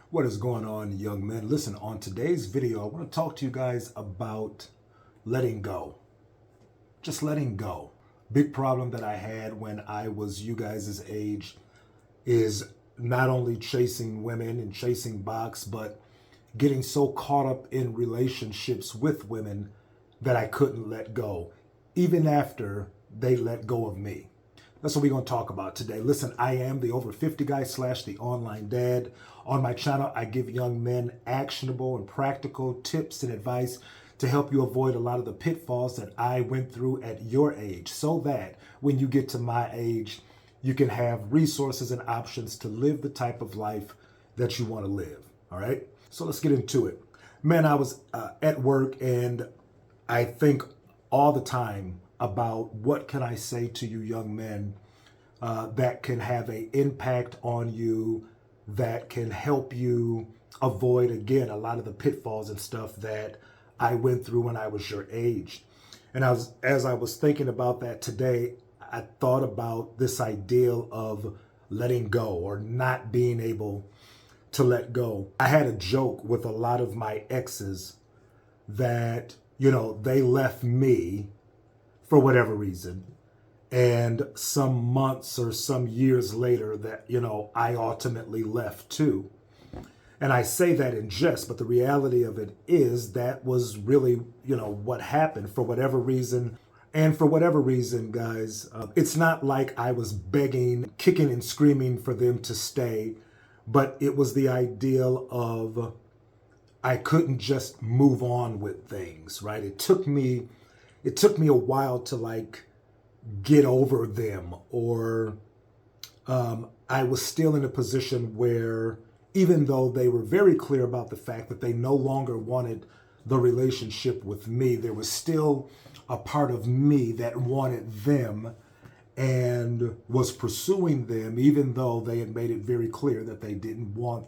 What is going on, young men? Listen, on today's video, I want to talk to you guys about letting go. Just letting go. Big problem that I had when I was you guys' age is not only chasing women and chasing box, but getting so caught up in relationships with women that I couldn't let go, even after they let go of me. That's what we're going to talk about today. Listen, I am the over 50 guy / the online dad. On my channel, I give young men actionable and practical tips and advice to help you avoid a lot of the pitfalls that I went through at your age, so that when you get to my age, you can have resources and options to live the type of life that you want to live. All right. So let's get into it. Man, I was at work and I think all the time about what can I say to you young men that can have an impact on you, that can help you avoid, again, a lot of the pitfalls and stuff that I went through when I was your age. And as I was thinking about that today, I thought about this ideal of letting go or not being able to let go. I had a joke with a lot of my exes that, they left me for whatever reason. And some months or some years later that, I ultimately left too. And I say that in jest, but the reality of it is that was really, what happened for whatever reason. And for whatever reason, guys, it's not like I was begging, kicking and screaming for them to stay, but it was the ideal of I couldn't just move on with things, right? It took me a while to get over them, or I was still in a position where even though they were very clear about the fact that they no longer wanted the relationship with me, there was still a part of me that wanted them and was pursuing them, even though they had made it very clear that they didn't want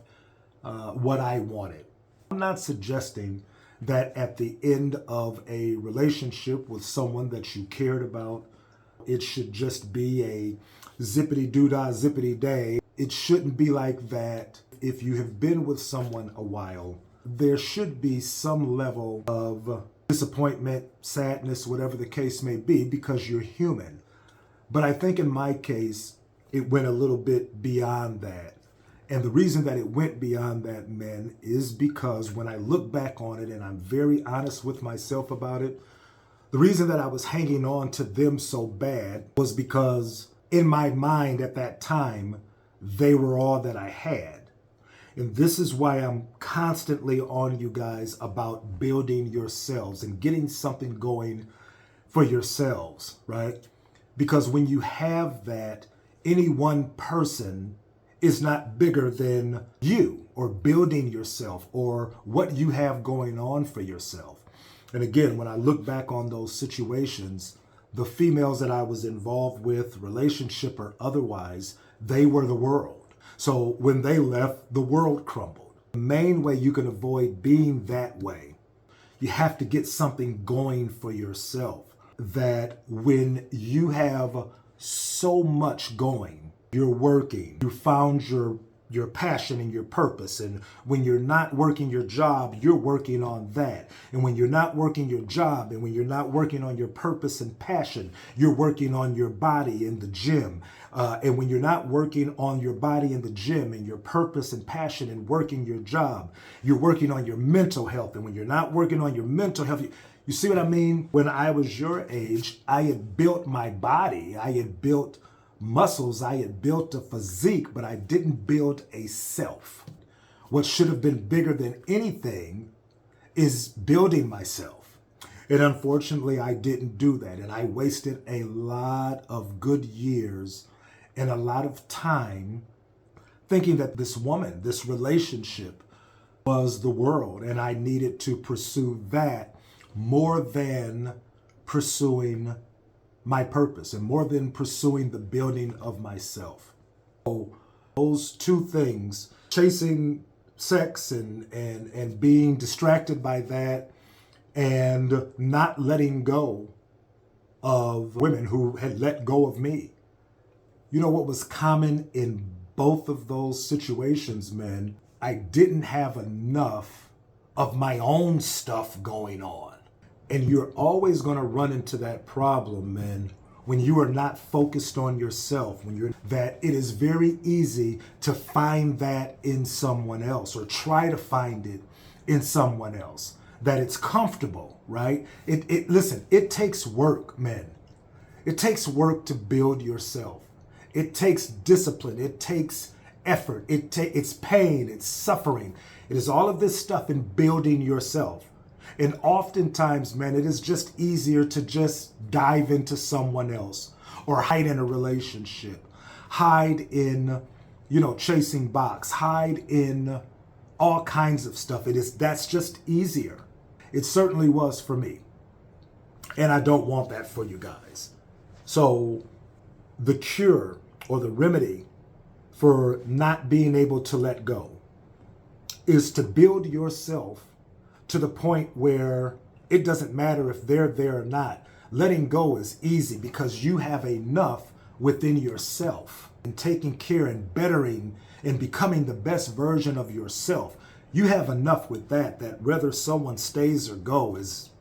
what I wanted. I'm not suggesting that at the end of a relationship with someone that you cared about, it should just be a zippity-doo-dah, zippity-day. It shouldn't be like that. If you have been with someone a while, there should be some level of disappointment, sadness, whatever the case may be, because you're human. But I think in my case, it went a little bit beyond that. And the reason that it went beyond that, men, is because when I look back on it, and I'm very honest with myself about it, the reason that I was hanging on to them so bad was because in my mind at that time, they were all that I had. And this is why I'm constantly on you guys about building yourselves and getting something going for yourselves, right? Because when you have that, any one person is not bigger than you, or building yourself, or what you have going on for yourself. And again, when I look back on those situations, the females that I was involved with, relationship or otherwise, they were the world. So when they left, the world crumbled. The main way you can avoid being that way, you have to get something going for yourself, that when you have so much going, you're working, you found your passion and your purpose. And when you're not working your job, you're working on that. And when you're not working your job, and when you're not working on your purpose and passion, you're working on your body in the gym. And when you're not working on your body in the gym and your purpose and passion and working your job, you're working on your mental health. And when you're not working on your mental health, you see what I mean? When I was your age, I had built my body. I had built muscles, I had built a physique, but I didn't build a self. What should have been bigger than anything is building myself. And unfortunately, I didn't do that. And I wasted a lot of good years and a lot of time thinking that this woman, this relationship was the world. And I needed to pursue that more than pursuing my purpose and more than pursuing the building of myself. So those two things, chasing sex and being distracted by that, and not letting go of women who had let go of me. You know what was common in both of those situations, men, I didn't have enough of my own stuff going on. And you're always going to run into that problem, man, when you are not focused on yourself, that it is very easy to find that in someone else or try to find it in someone else, that it's comfortable, right? Listen, it takes work, men. It takes work to build yourself. It takes discipline. It takes effort. It's pain. It's suffering. It is all of this stuff in building yourself. And oftentimes, man, it is just easier to just dive into someone else or hide in a relationship, hide in, chasing box, hide in all kinds of stuff. That's just easier. It certainly was for me. And I don't want that for you guys. So the cure or the remedy for not being able to let go is to build yourself to the point where it doesn't matter if they're there or not. Letting go is easy because you have enough within yourself and taking care and bettering and becoming the best version of yourself. You have enough with that whether someone stays or go is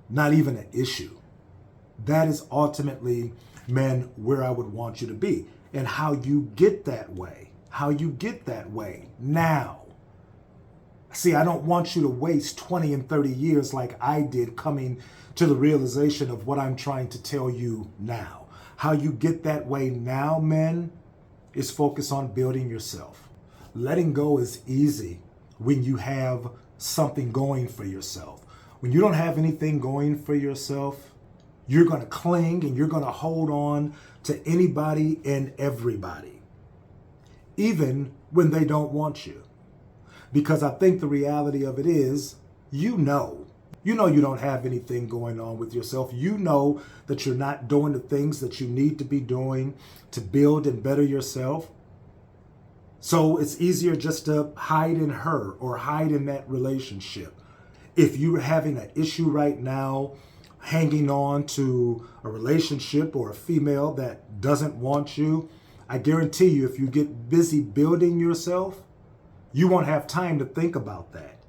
not even an issue. That is ultimately, man, where I would want you to be. And how you get that way. Now. See, I don't want you to waste 20 and 30 years like I did coming to the realization of what I'm trying to tell you now. How you get that way now, men, is focus on building yourself. Letting go is easy when you have something going for yourself. When you don't have anything going for yourself, you're going to cling and you're going to hold on to anybody and everybody, even when they don't want you. Because I think the reality of it is, you know you don't have anything going on with yourself. You know that you're not doing the things that you need to be doing to build and better yourself. So it's easier just to hide in her or hide in that relationship. If you're having an issue right now, hanging on to a relationship or a female that doesn't want you, I guarantee you, if you get busy building yourself, you won't have time to think about that.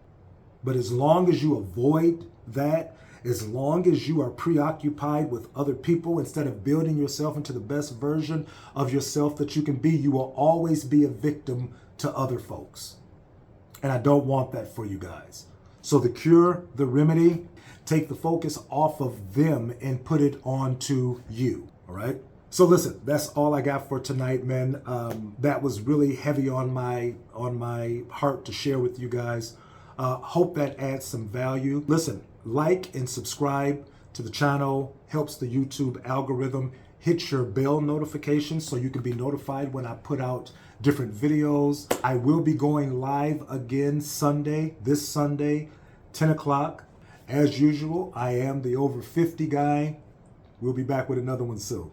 But as long as you avoid that, as long as you are preoccupied with other people instead of building yourself into the best version of yourself that you can be, you will always be a victim to other folks. And I don't want that for you guys. So the cure, the remedy, take the focus off of them and put it onto you. All right? So listen, that's all I got for tonight, man. That was really heavy on my heart to share with you guys. Hope that adds some value. Listen, like and subscribe to the channel. Helps the YouTube algorithm. Hit your bell notification so you can be notified when I put out different videos. I will be going live again this Sunday, 10 o'clock. As usual, I am the over 50 guy. We'll be back with another one soon.